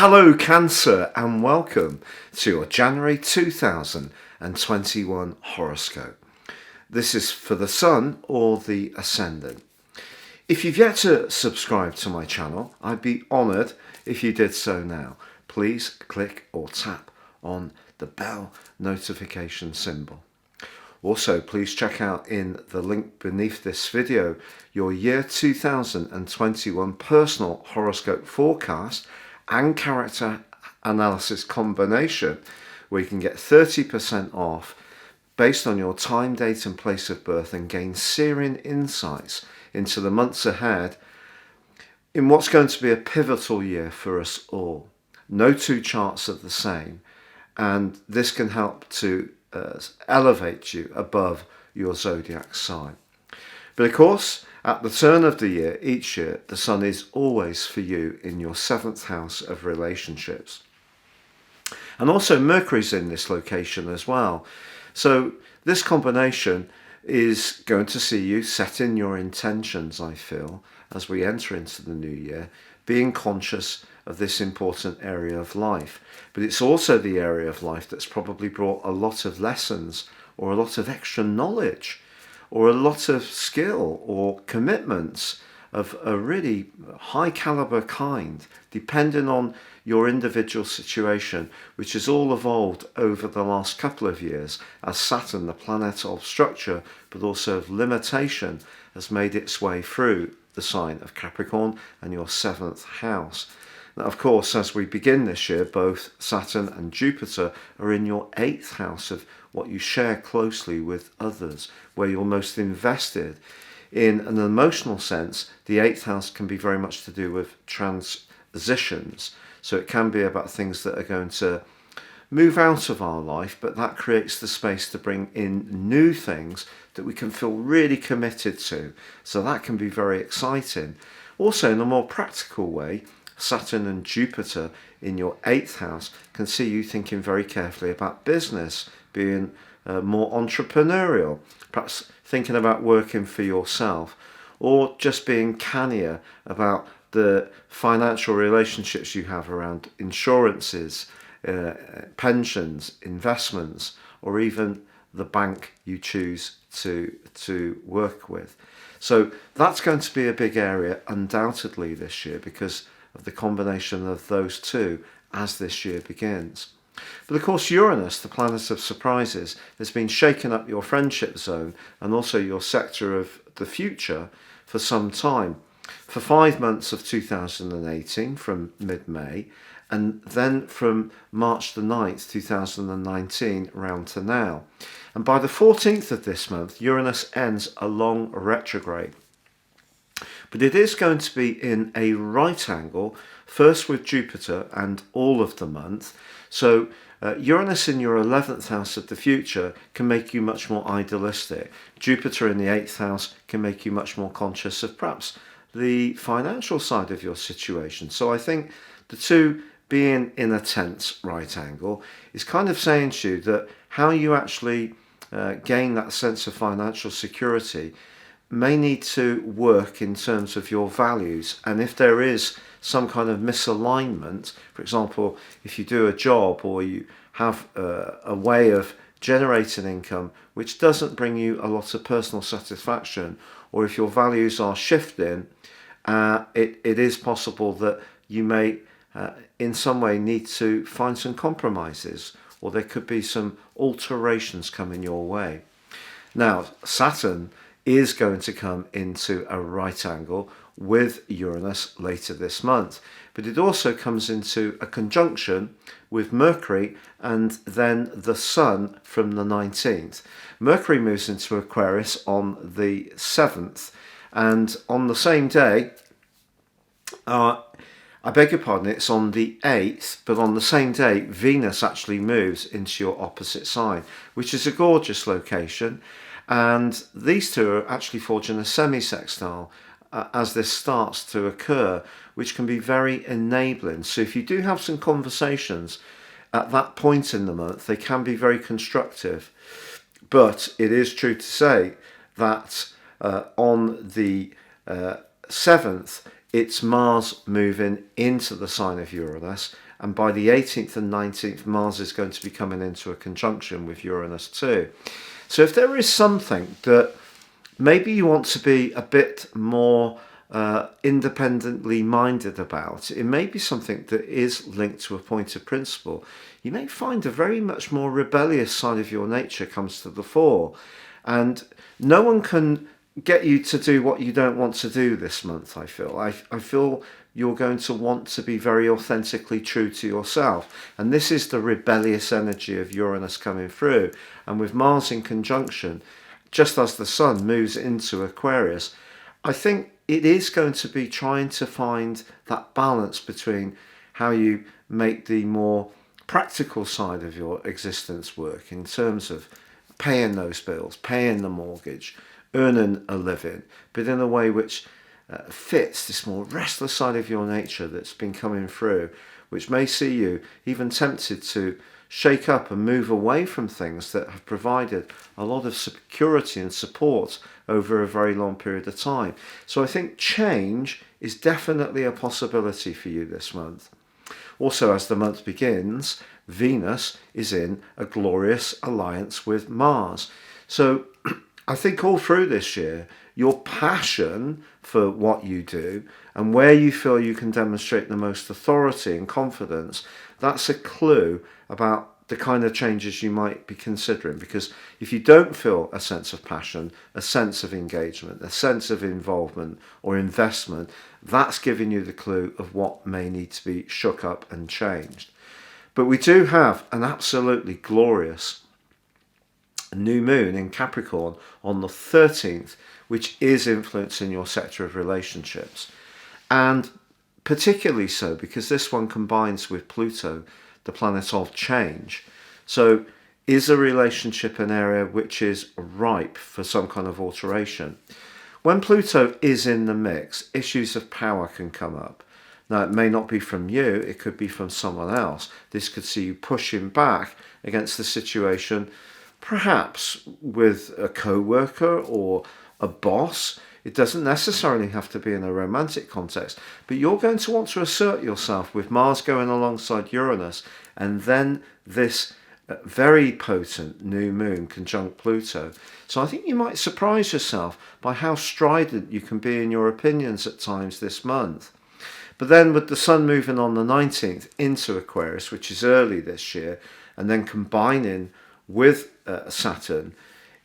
Hello Cancer and welcome to your January 2021 horoscope. This is for the Sun or the Ascendant. If you've yet to subscribe to my channel, I'd be honoured if you did so now. Please click or tap on the bell notification symbol. Also, please check out in the link beneath this video your year 2021 personal horoscope forecast and character analysis combination, where you can get 30% off based on your time, date and place of birth and gain searing insights into the months ahead in what's going to be a pivotal year for us all. No two charts are the same, and this can help to elevate you above your zodiac sign. But of course, at the turn of the year, each year, the Sun is always for you in your 7th house of relationships. And also Mercury's in this location as well. So this combination is going to see you setting your intentions, I feel, as we enter into the new year, being conscious of this important area of life. But it's also the area of life that's probably brought a lot of lessons or a lot of extra knowledge or a lot of skill or commitments of a really high caliber kind, depending on your individual situation, which has all evolved over the last couple of years as Saturn, the planet of structure, but also of limitation, has made its way through the sign of Capricorn and your 7th house. Now, of course, as we begin this year, both Saturn and Jupiter are in your 8th house of what you share closely with others, where you're most invested. In an emotional sense, the 8th house can be very much to do with transitions. So it can be about things that are going to move out of our life, but that creates the space to bring in new things that we can feel really committed to. So that can be very exciting. Also, in a more practical way, Saturn and Jupiter in your 8th house can see you thinking very carefully about business, being more entrepreneurial, perhaps thinking about working for yourself, or just being cannier about the financial relationships you have around insurances, pensions, investments, or even the bank you choose to work with. So that's going to be a big area undoubtedly this year because of the combination of those two as this year begins. But of course Uranus, the planet of surprises, has been shaking up your friendship zone and also your sector of the future for some time. For 5 months of 2018 from mid-May, and then from March the 9th, 2019 round to now. And by the 14th of this month, Uranus ends a long retrograde. But it is going to be in a right angle, first with Jupiter and all of the month. So Uranus in your 11th house of the future can make you much more idealistic. Jupiter in the 8th house can make you much more conscious of perhaps the financial side of your situation. So I think the two being in a tense right angle is kind of saying to you that how you actually gain that sense of financial security may need to work in terms of your values. And if there is some kind of misalignment, for example, if you do a job or you have a way of generating income which doesn't bring you a lot of personal satisfaction, or if your values are shifting, it is possible that you may in some way need to find some compromises, or there could be some alterations coming your way. Now, Saturn is going to come into a right angle with Uranus later this month, but it also comes into a conjunction with Mercury and then the Sun from the 19th. Mercury moves into Aquarius on the 7th, and on the same day, I beg your pardon, it's on the 8th, but on the same day, Venus actually moves into your opposite sign, which is a gorgeous location. And these two are actually forging a semi-sextile as this starts to occur, which can be very enabling. So if you do have some conversations at that point in the month, they can be very constructive. But it is true to say that on the 7th, it's Mars moving into the sign of Uranus, And by the 18th and 19th, Mars is going to be coming into a conjunction with Uranus too. So if there is something that maybe you want to be a bit more independently minded about, it may be something that is linked to a point of principle. You may find a very much more rebellious side of your nature comes to the fore, and no one can get you to do what you don't want to do this month. I feel you're going to want to be very authentically true to yourself, and this is the rebellious energy of Uranus coming through. And with Mars in conjunction, just as the Sun moves into Aquarius, I think it is going to be trying to find that balance between how you make the more practical side of your existence work in terms of paying those bills, paying the mortgage, earning a living, but in a way which fits this more restless side of your nature that's been coming through, which may see you even tempted to shake up and move away from things that have provided a lot of security and support over a very long period of time. So I think change is definitely a possibility for you this month. Also, as the month begins, Venus is in a glorious alliance with Mars. So I think all through this year, your passion for what you do and where you feel you can demonstrate the most authority and confidence, that's a clue about the kind of changes you might be considering. Because if you don't feel a sense of passion, a sense of engagement, a sense of involvement or investment, that's giving you the clue of what may need to be shook up and changed. But we do have an absolutely glorious new moon in Capricorn on the 13th, which is influencing your sector of relationships. And particularly so because this one combines with Pluto, the planet of change. So is a relationship an area which is ripe for some kind of alteration? When Pluto is in the mix, issues of power can come up. Now, it may not be from you, it could be from someone else. This could see you pushing back against the situation, perhaps with a co-worker or a boss. It doesn't necessarily have to be in a romantic context, but you're going to want to assert yourself with Mars going alongside Uranus, and then this very potent new moon conjunct Pluto. So I think you might surprise yourself by how strident you can be in your opinions at times this month. But then with the Sun moving on the 19th into Aquarius, which is early this year, and then combining with Saturn,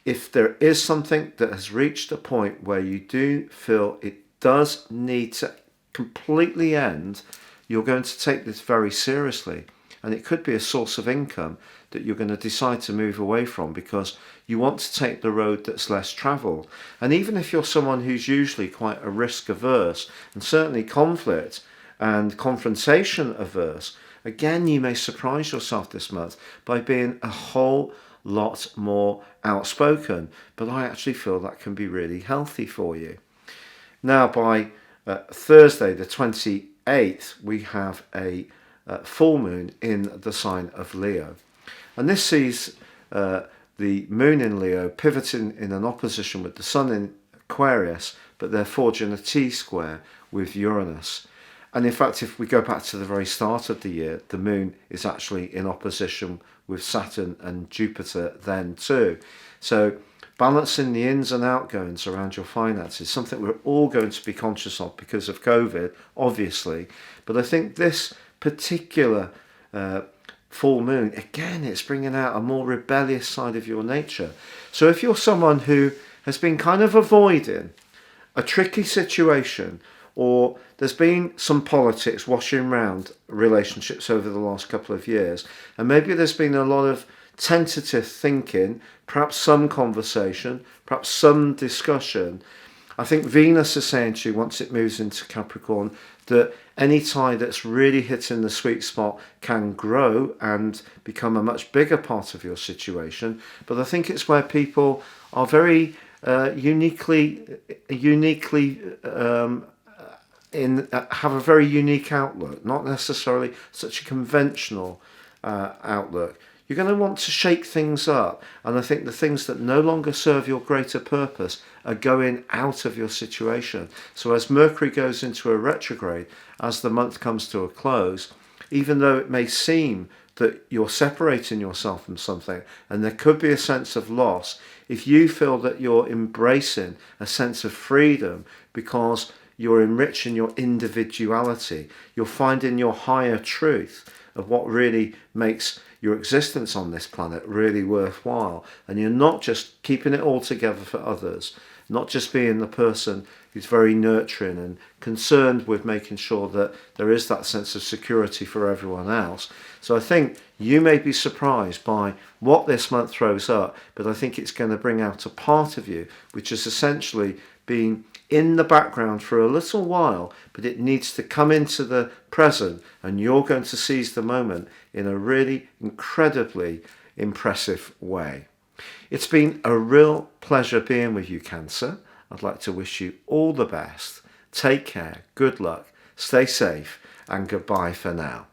if there is something that has reached a point where you do feel it does need to completely end, you're going to take this very seriously. And it could be a source of income that you're going to decide to move away from because you want to take the road that's less travelled. And even if you're someone who's usually quite a risk averse and certainly conflict and confrontation averse, again, you may surprise yourself this month by being a whole lot more outspoken. But I actually feel that can be really healthy for you. Now, by Thursday, the 28th, we have a full moon in the sign of Leo. And this sees the moon in Leo pivoting in an opposition with the sun in Aquarius, but they're forging a T-square with Uranus. And in fact, if we go back to the very start of the year, the moon is actually in opposition with Saturn and Jupiter then too. So balancing the ins and outgoings around your finances, something we're all going to be conscious of because of COVID, obviously. But I think this particular full moon, again, it's bringing out a more rebellious side of your nature. So if you're someone who has been kind of avoiding a tricky situation, or there's been some politics washing around relationships over the last couple of years, and maybe there's been a lot of tentative thinking, perhaps some conversation, perhaps some discussion, I think Venus is saying to you, once it moves into Capricorn, that any tie that's really hitting the sweet spot can grow and become a much bigger part of your situation. But I think it's where people are very uniquely have a very unique outlook, not necessarily such a conventional outlook. You're going to want to shake things up, and I think the things that no longer serve your greater purpose are going out of your situation. So as Mercury goes into a retrograde, as the month comes to a close, even though it may seem that you're separating yourself from something and there could be a sense of loss, if you feel that you're embracing a sense of freedom because you're enriching your individuality, you're finding your higher truth of what really makes your existence on this planet really worthwhile, and you're not just keeping it all together for others, not just being the person who's very nurturing and concerned with making sure that there is that sense of security for everyone else. So I think you may be surprised by what this month throws up, but I think it's going to bring out a part of you which is essentially being in the background for a little while, but it needs to come into the present, and you're going to seize the moment in a really incredibly impressive way. It's been a real pleasure being with you, Cancer. I'd like to wish you all the best. Take care, good luck, stay safe, and goodbye for now.